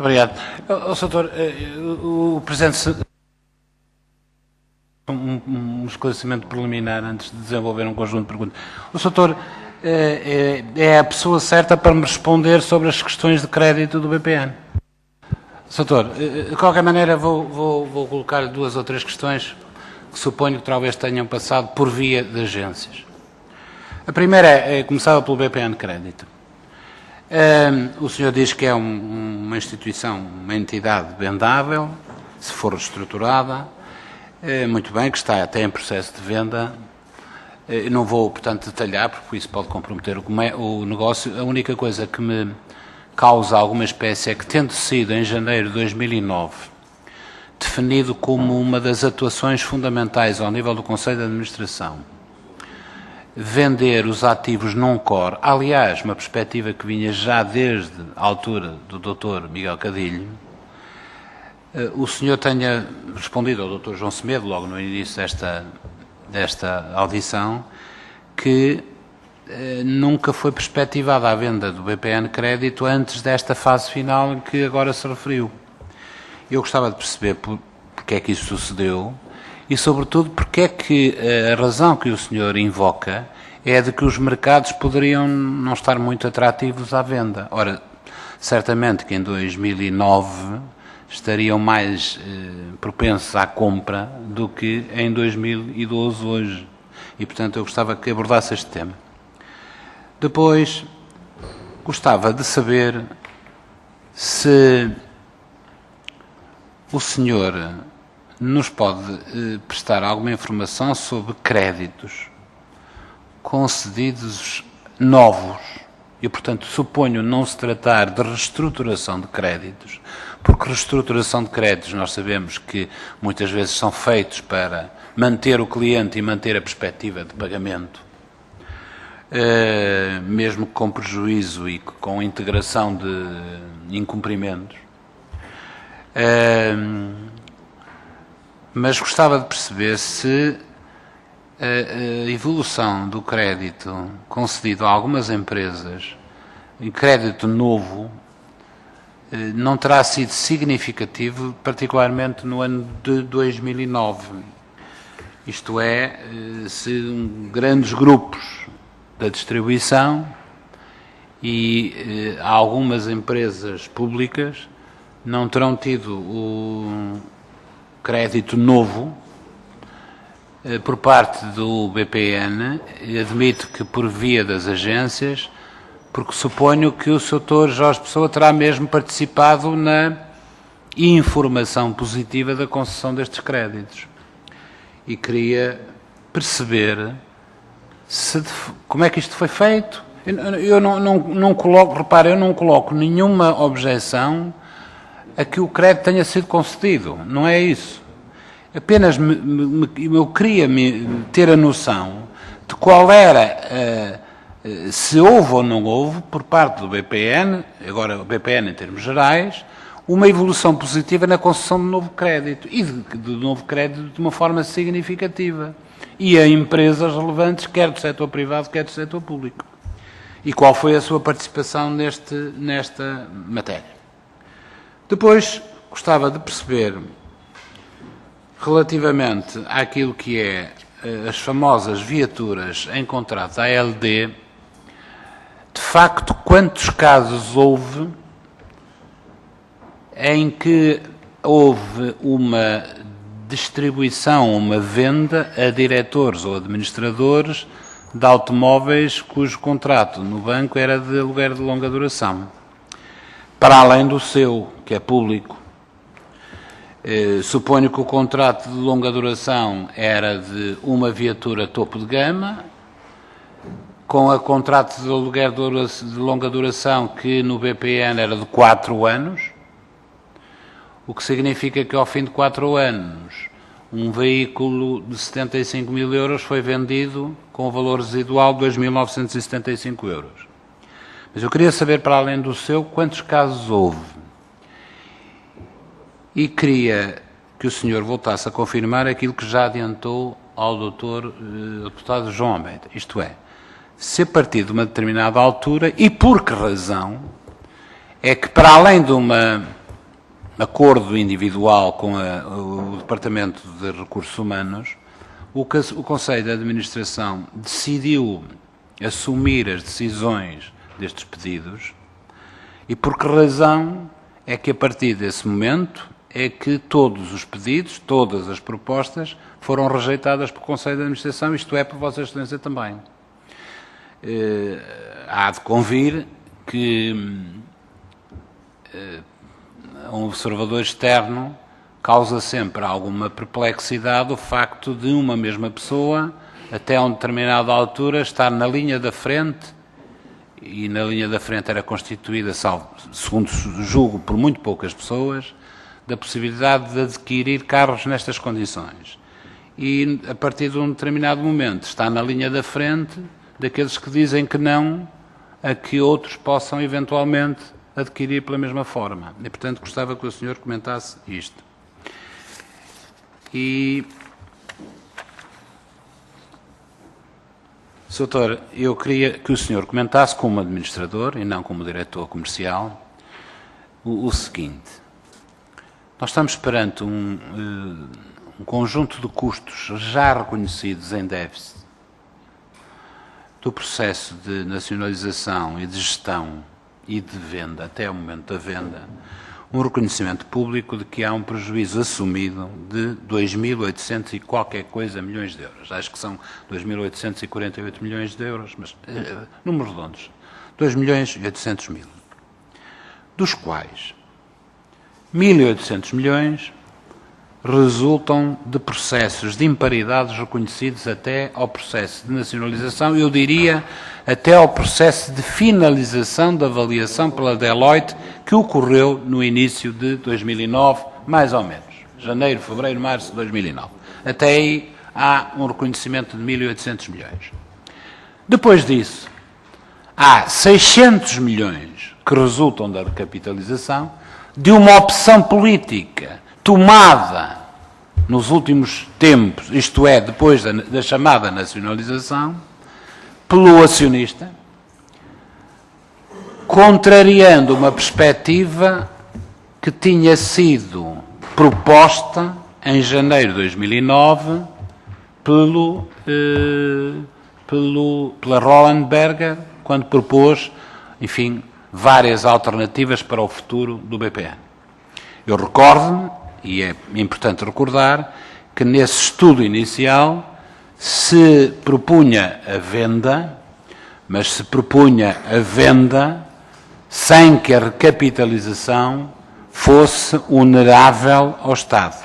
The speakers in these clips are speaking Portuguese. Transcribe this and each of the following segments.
Muito obrigado. Doutor, o Presidente, um esclarecimento preliminar antes de desenvolver um conjunto de perguntas. O Doutor é a pessoa certa para me responder sobre as questões de crédito do BPN. Doutor, de qualquer maneira vou colocar duas ou três questões que suponho que talvez tenham passado por via de agências. A primeira começava pelo BPN Crédito. O senhor diz que é uma instituição, uma entidade vendável, se for reestruturada. Muito bem, que está até em processo de venda. Não vou, portanto, detalhar, porque isso pode comprometer o negócio. A única coisa que me causa alguma espécie é que, tendo sido em janeiro de 2009 definido como uma das atuações fundamentais ao nível do Conselho de Administração, vender os ativos non-core, aliás, uma perspectiva que vinha já desde a altura do Dr. Miguel Cadilho, o senhor tenha respondido ao Dr. João Semedo, logo no início desta audição, que nunca foi perspectivada a venda do BPN Crédito antes desta fase final em que agora se referiu. Eu gostava de perceber porque é que isso sucedeu e, sobretudo, porque é que a razão que o senhor invoca é de que os mercados poderiam não estar muito atrativos à venda. Ora, certamente que em 2009 estariam mais propensos à compra do que em 2012 hoje. E, portanto, eu gostava que abordasse este tema. Depois, gostava de saber se o senhor nos pode prestar alguma informação sobre créditos concedidos novos. E, portanto, suponho não se tratar de reestruturação de créditos, porque reestruturação de créditos nós sabemos que muitas vezes são feitos para manter o cliente e manter a perspectiva de pagamento, mesmo com prejuízo e com integração de incumprimentos. Mas gostava de perceber se a evolução do crédito concedido a algumas empresas, em crédito novo, não terá sido significativo, particularmente no ano de 2009. Isto é, se grandes grupos da distribuição e algumas empresas públicas não terão tido o crédito novo por parte do BPN, admito que por via das agências, porque suponho que o Sr. Jorge Pessoa terá mesmo participado na informação positiva da concessão destes créditos. E queria perceber como é que isto foi feito. Eu não coloco, repare, eu não coloco nenhuma objeção a que o crédito tenha sido concedido, não é isso. Apenas eu queria ter a noção de qual era, se houve ou não houve, por parte do BPN, agora o BPN em termos gerais, uma evolução positiva na concessão de novo crédito, e de novo crédito de uma forma significativa, e a empresas relevantes, quer do setor privado, quer do setor público. E qual foi a sua participação nesta matéria? Depois, gostava de perceber, relativamente àquilo que é as famosas viaturas em contratos ALD, de facto, quantos casos houve em que houve uma distribuição, uma venda a diretores ou administradores de automóveis cujo contrato no banco era de aluguer de longa duração, para além do seu, que é público. Suponho que o contrato de longa duração era de uma viatura topo de gama, com a contrato de aluguer de longa duração que no BPN era de 4 anos, o que significa que ao fim de 4 anos um veículo de 75 mil euros foi vendido com o valor residual de 2.975 euros. Mas eu queria saber, para além do seu, quantos casos houve. E queria que o senhor voltasse a confirmar aquilo que já adiantou ao deputado João Almeida. Isto é, se a partir de uma determinada altura, e por que razão, é que para além de uma acordo individual com o Departamento de Recursos Humanos, o Conselho de Administração decidiu assumir as decisões destes pedidos. E por que razão é que, a partir desse momento, é que todos os pedidos, todas as propostas, foram rejeitadas pelo Conselho de Administração, isto é, por Vossa Excelência também. Há de convir que um observador externo causa sempre alguma perplexidade o facto de uma mesma pessoa, até a uma determinada altura, estar na linha da frente, e na linha da frente era constituída, segundo julgo, por muito poucas pessoas, da possibilidade de adquirir carros nestas condições. E, a partir de um determinado momento, está na linha da frente daqueles que dizem que não a que outros possam, eventualmente, adquirir pela mesma forma. E, portanto, gostava que o senhor comentasse isto. E, Sr. Doutor, eu queria que o senhor comentasse como administrador e não como diretor comercial o seguinte. Nós estamos perante um conjunto de custos já reconhecidos em déficit do processo de nacionalização e de gestão e de venda, até o momento da venda, um reconhecimento público de que há um prejuízo assumido de 2.800 e qualquer coisa milhões de euros. Acho que são 2.848 milhões de euros, mas números redondos. 2.800.000. Dos quais 1.800 milhões resultam de processos de imparidades reconhecidos até ao processo de nacionalização, eu diria até ao processo de finalização da avaliação pela Deloitte que ocorreu no início de 2009, mais ou menos. Janeiro, fevereiro, março de 2009. Até aí há um reconhecimento de 1.800 milhões. Depois disso, há 600 milhões que resultam da recapitalização de uma opção política tomada nos últimos tempos, isto é, depois da chamada nacionalização, pelo acionista, contrariando uma perspectiva que tinha sido proposta em janeiro de 2009 pela Roland Berger, quando propôs, enfim, várias alternativas para o futuro do BPN. Eu recordo-me, e é importante recordar, que nesse estudo inicial se propunha a venda, mas se propunha a venda sem que a recapitalização fosse onerável ao Estado.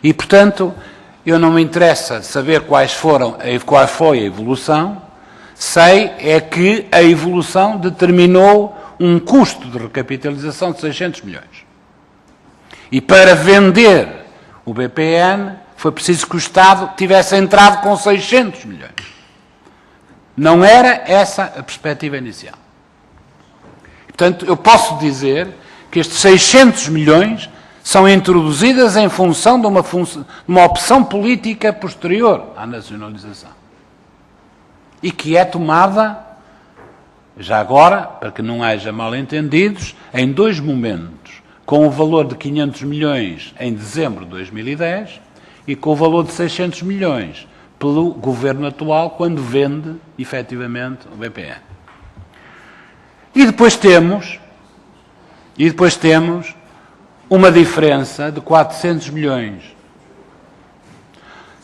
E, portanto, eu não me interessa saber qual foi a evolução, sei é que a evolução determinou um custo de recapitalização de 600 milhões. E para vender o BPN foi preciso que o Estado tivesse entrado com 600 milhões. Não era essa a perspectiva inicial. Portanto, eu posso dizer que estes 600 milhões são introduzidas em função de uma opção política posterior à nacionalização. E que é tomada, já agora, para que não haja mal-entendidos, em dois momentos, com o valor de 500 milhões em dezembro de 2010 e com o valor de 600 milhões pelo governo atual, quando vende, efetivamente, o BPN. E depois temos uma diferença de 400 milhões.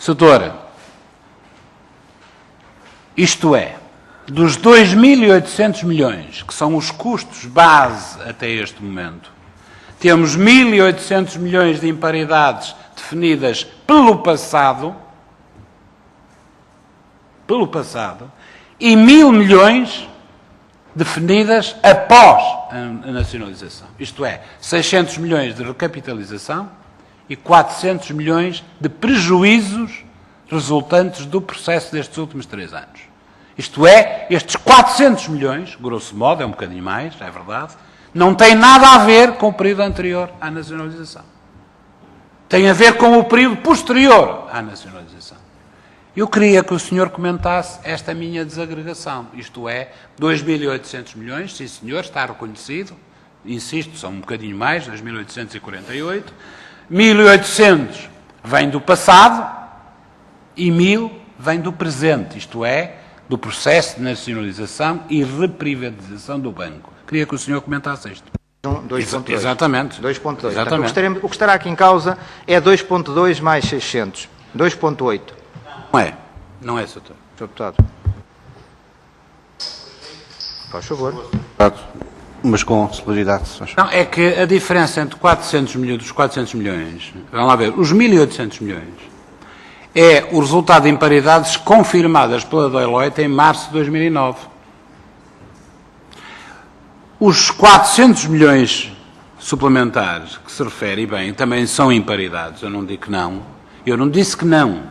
Doutora, isto é, dos 2.800 milhões, que são os custos base até este momento, temos 1.800 milhões de imparidades definidas pelo passado, e 1.000 milhões definidas após a nacionalização. Isto é, 600 milhões de recapitalização e 400 milhões de prejuízos resultantes do processo destes últimos 3 anos. Isto é, estes 400 milhões, grosso modo, é um bocadinho mais, é verdade, não têm nada a ver com o período anterior à nacionalização. Tem a ver com o período posterior à nacionalização. Eu queria que o senhor comentasse esta minha desagregação, isto é, 2.800 milhões, sim senhor, está reconhecido, insisto, são um bocadinho mais, 2.848, 1.800 vem do passado e 1.000 vem do presente, isto é, do processo de nacionalização e reprivatização do banco. Queria que o senhor comentasse isto. 2.2. Exatamente. 2.2. Exatamente. Portanto, o que estará aqui em causa é 2.2 mais 600. 2.8. Não é, Sr. Doutor. Sr. Deputado. Faz favor. Mas com celeridade. Não, é que a diferença entre 400 milhões, dos 400 milhões, vamos lá ver, os 1.800 milhões, é o resultado de imparidades confirmadas pela Deloitte em março de 2009. Os 400 milhões suplementares que se refere, e bem, também são imparidades, eu não digo que não, eu não disse que não,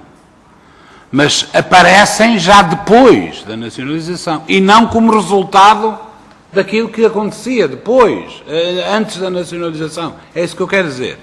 mas aparecem já depois da nacionalização e não como resultado daquilo que acontecia depois, antes da nacionalização. É isso que eu quero dizer.